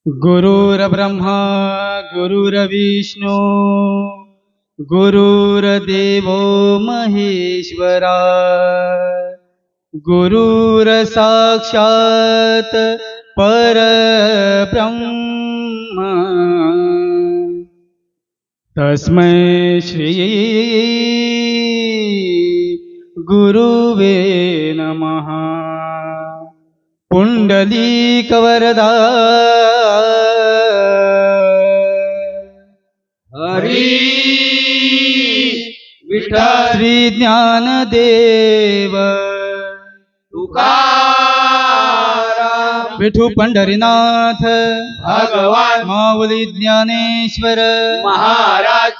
गुरुर्ब्रह्मा गुरुर्विष्णू गुरुर्देवो महेश्वरा गुरुर्साक्षात् परब्रह्म तस्मै श्री गुरुवे नमः। पुंडलीकवरदा हरी विठ्ठल श्री ज्ञानदेव तुकाराम विठू पंढरीनाथ भगवान माऊली ज्ञानेश्वर महाराज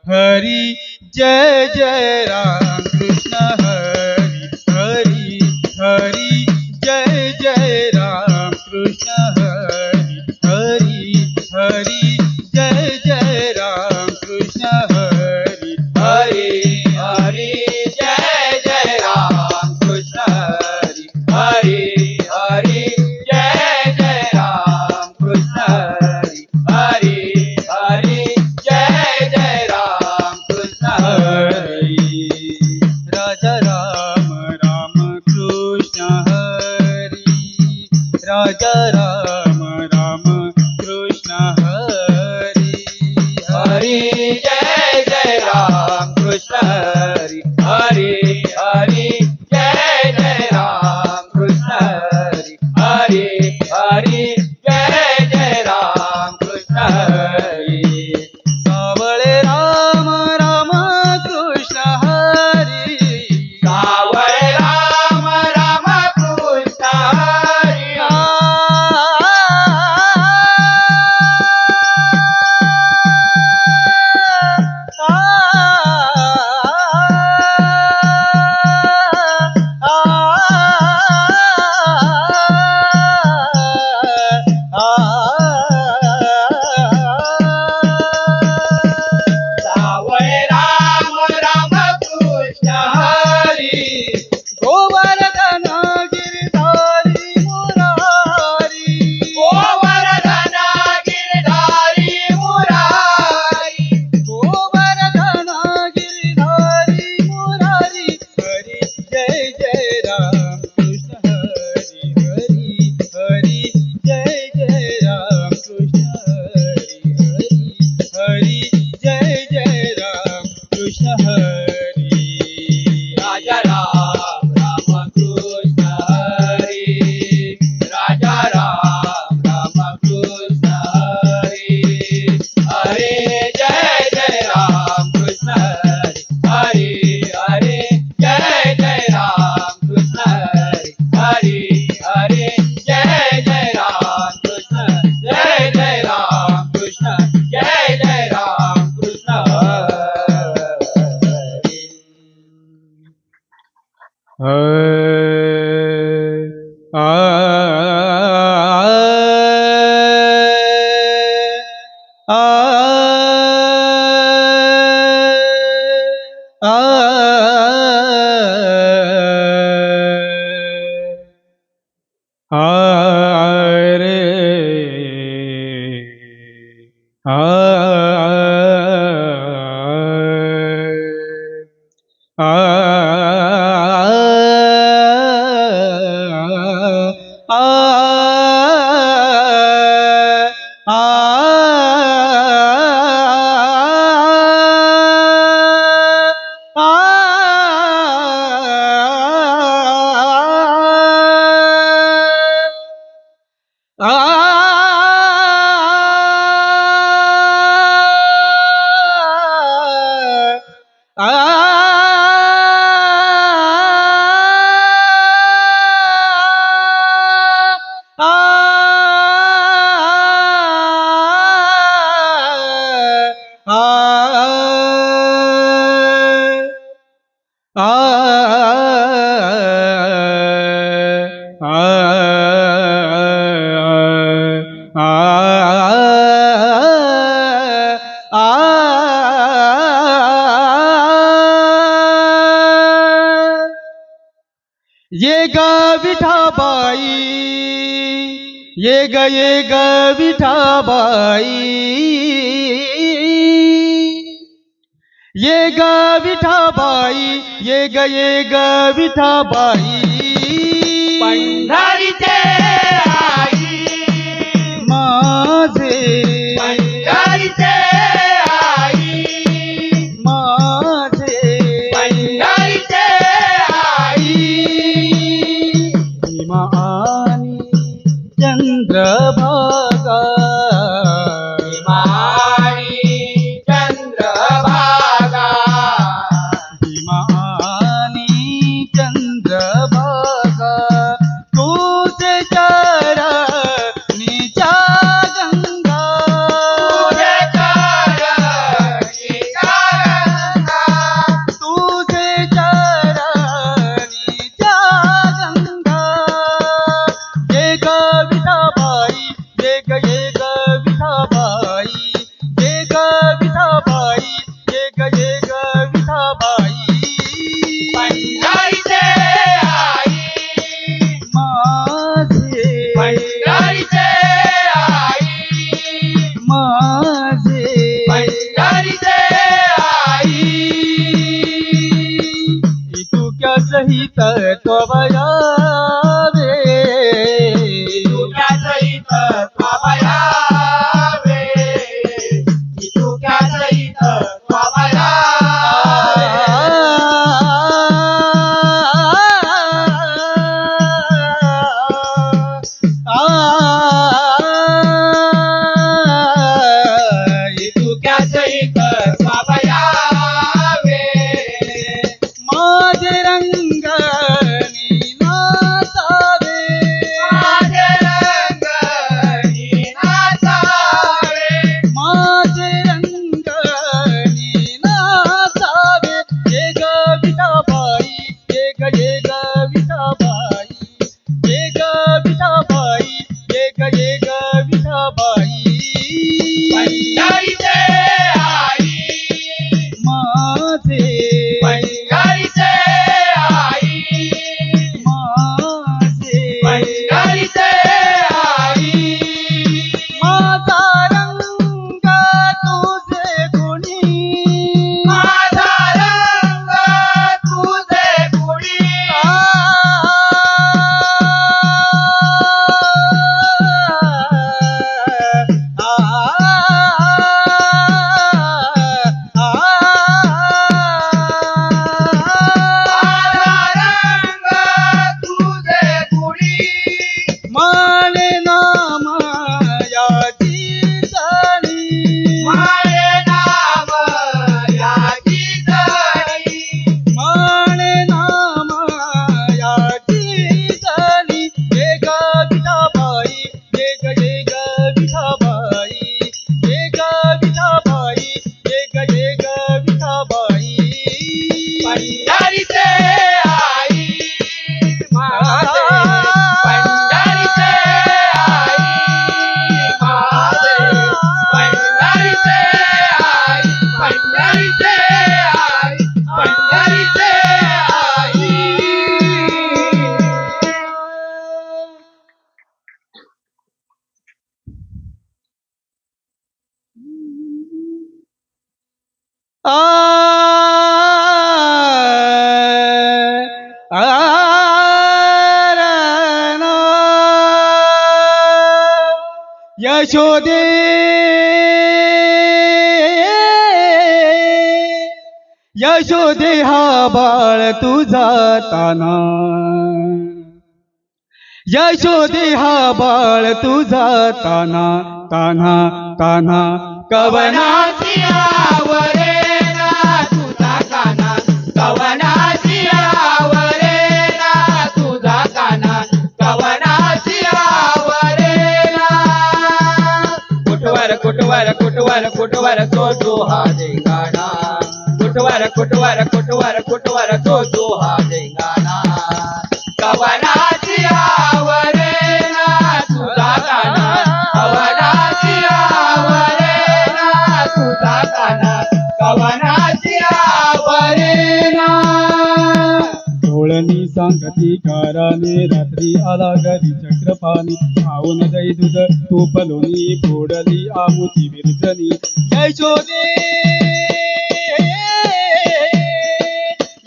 हरी जय जय राम कृष्ण हरी हरी हरी जय जय राम कृष्ण हरी हरी हरी जय जय राम कृष्ण हरी हरी हरी जय जय राम कृष्ण हरी हरी हरी जय जय राम कृष्ण हरी हरी हरी जय जय राम कृष्ण हरी राजा राम राम कृष्ण हरी राजा राम राम कृष्ण हरी हरी जय जय राम कृष्ण हरी हरी हरी जय जय राम कृष्ण हरी हरी हरी जय जय राम कृष्ण हरी सावळे राम राम कृष्ण हरी सावळे राम राम कृष्ण हरी सावळे राम राम कृष्ण हरी गोवर्धन गिरधारी मुरारी गोवर्धन गिरधारी मुरारी गोवर्धन गिरधारी मुरारी हरी जय जय राम कृष्ण हरी हरी हरी जय जय राम कृष्ण हरी हरी हरी जय जय राम कृष्ण हरी राजा राम राम कृष्ण हरी राजा राम राम कृष्ण हरी हरे जय जय राम कृष्ण हरी हरे जय जय राम कृष्ण हरी हरे जय जय राम कृष्ण जय जय राम कृष्ण जय जय राम कृष्ण आ आ ये ग विठाबाई ये ग विठाबाई ये ग विठाबाई ये ग विठाबाई पंढरीचे आई माझे पंढरीचे आई माझे पंढरीचे आई भीमा आणि चंद्रभागा माणी चंद्रभागा भीमा आणि चंद्रभागा तुझे चरणीच्या गंगा तुझे चरणीच्या गंगा तुझे चरणीच्या गंगा ये ग विठाबाई ये ग विठाबाई ये ग विठाबाई ये ग विठाबाई पंढरीचे आई माझे पंढरीचे आई माझे पंढरीचे आई तू क्या सहित त्वयावे तुझ्या सहित स्वाभयावे तुझ्या सहित स्वाभयावे तुझ्या सहित स्वाभयावे माझे रंगणी नाचावे माझे रंगणी नाचावे माझे रंगणी नाचावे ये ग विठाबाई ये ग विठाबाई ये ग विठाबाई ये ग विठाबाई पंढरीचे आई माझे पंढरीचे आई माझे पंढरीचे आई माझा रंग तुझे गुणी माझा रंग तुझे गुणी माझा रंग तुझे गुणी माने नाम याची जाणी माझे नाम याची जणी माने नाम याची जाणी ये ग विठाबाई ये ग विठाबाई ये ग विठाबाई ये ग विठाबाई पंढरीचे आई माझे पंढरीचे आई माझे पंढरीचे आई पंढरीचे आई पंढरीचे आई आ यशोदे यशोदे हा बाळ तुझा ताना यशोदे हा बाळ तुझा ताना ताना ताना कवना कवनाची आवरे ना तुझा काना कवनाची आवरे ना तुझा काना कवनाची आवरे ना कुटवर कुटवर कुटवर कुटवर तो हा धिंगाणा कुटवर कुटवर कुटवर कुटवर तो हा धिंगाणा कवनाची आवरे ना तुझा काना कवना सांगती काराने रात्री आला घरी चक्रपाणी खाऊन दही दूध तूप लोणी फोडली आमुची विरजणी यशोदे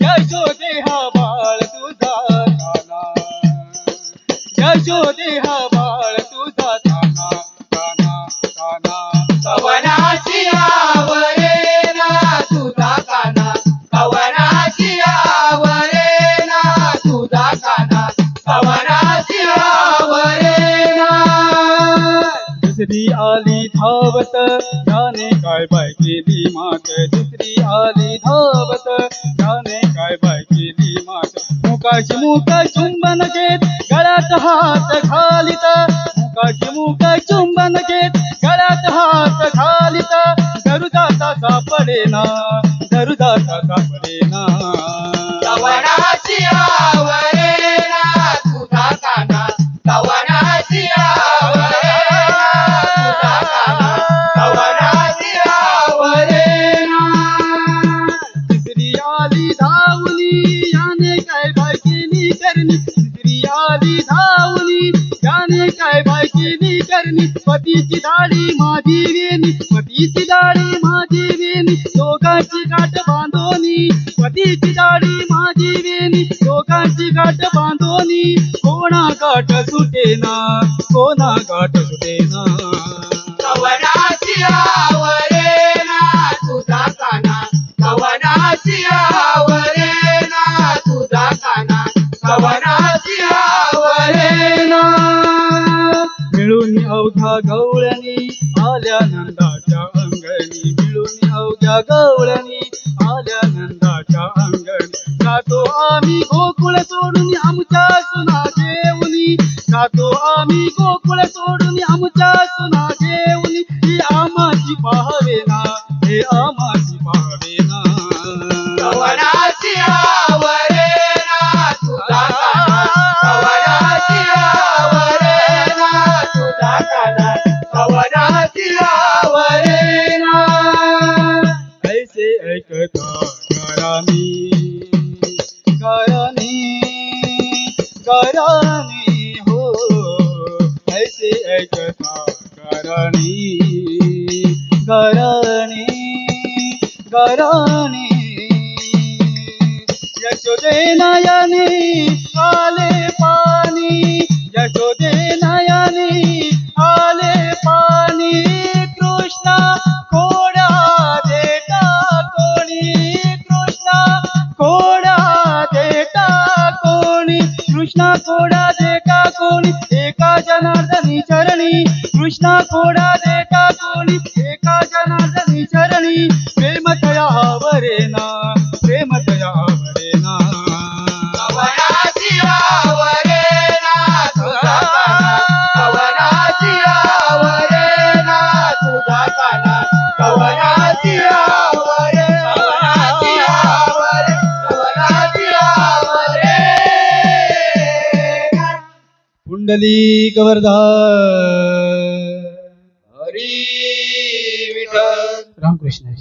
यशोदे हा बाळ तुझा ताना यशोदे हा बाळ तुझा ताना ताना ताना कवनाची आवरे ना तुझा काना कवनाची आवरे ना तुझा काना कवनाची आवरे ना दुसरी आली धावत त्याने काय बाय केली मात दुसरी आली धावत त्याने काय बाय केली मात मुकाची मुक चुंबन घेत गळ्यात हात घालित मुकाची मुक चुंबन घेत गळ्यात हात घालित दरुदाचा सापडेना दरुदाचा सापडेना कवनाची आवरे ना तुझा काना कवनाची आवरे ना तुझा काना कवनाची आवरे ना तिसरी आली धावली याने काय बाय केली करणी तिसरी आली धावली याने काय बाय केली करणी पतीची दाढी माझी वेणी पतीची दाढी माझी वेणी दोघांची गाठ बांधोनी पतीची दाढी माझी वेणी दोघांची गाठ बांधोनी कोणा गाठ सुटेना कोणा गाठ सुटेना कवनाची आवरे ना तुझा काना कवनाची आवरे ना तुझा काना कवनाची आवरे ना मिळून अवघ्या गवळणी आल्या नंदाच्या अंगणी मिळून अवघ्या गवळणी आल्या नंदाच्या अंगणी जातो आम्ही गोकुळ सोडून आमच्या सुना घेऊनी जातो आम्ही गोकुळ सोडून आमच्या सुना घेऊनी ही आमाची पाहावेना हे आमाची पाहावेना कवनाची आवरे ना तुझा काना कवनाची आवरे ना तुझा काना कवनाची आवरे ना ऐसे ऐकता घरानी घरानी घरानी हो ऐसे ऐकता घरानी घरानी घरानी यशोदे नयनी आले पाणी यशोदे नयनी आले पाणी कृष्णा कोडा देता कोणी कृष्णा कोडा देता कोणी कृष्णा कोडा देता कोणी एका जनार्दनी चरणी कृष्णा कोडा देता कोणी एका जनार्दनी चरणी प्रेम तया वरेना प्रेम तया वरेना कवनाची आवरे ना तुझा काना कवनाची आवरे ना तुझा काना कवनाची आवरे कवनाची आवरे कवनाची आवरे पुंडलिक वरदा हरी विठ्ठल रामकृष्ण